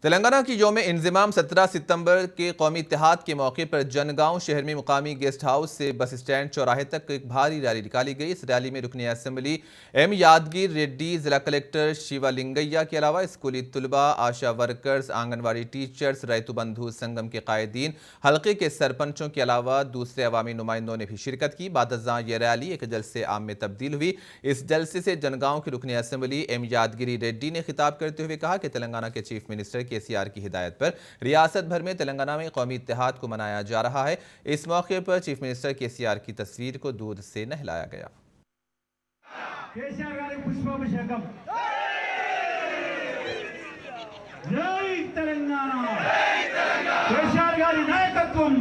तेलंगाना की यौम इंज़िमाम 17 सितंबर के कौमी इत्तेहाद के मौके पर जनगांव शहर में मुकामी गेस्ट हाउस से बस स्टैंड चौराहे तक एक भारी रैली निकाली गई। इस रैली में रुकने असेंबली एम यादगिर रेड्डी, जिला कलेक्टर शिवालिंगैया के अलावा स्कूली तलबा, आशा वर्कर्स, आंगनवाड़ी टीचर्स, रैतु बंधु संगम के कायदीन, हल्के के सरपंचों के अलावा दूसरे अवामी नुमाइंदों ने भी शिरकत की। बादशाह ये रैली एक जलसे आम में तब्दील हुई। इस जलसे से जनगांव के रुकने असेंबली एम यादगिरी रेड्डी ने खिताब करते हुए कहा कि तेलंगाना के चीफ मिनिस्टर केसीआर की हिदायत पर रियासत भर में तेलंगाना में कौमी इत्तेहाद को मनाया जा रहा है। इस मौके पर चीफ मिनिस्टर केसीआर की तस्वीर को दूध से नहलाया गया। जय तेलंगाना, केसीआर गारी नायकत्वम।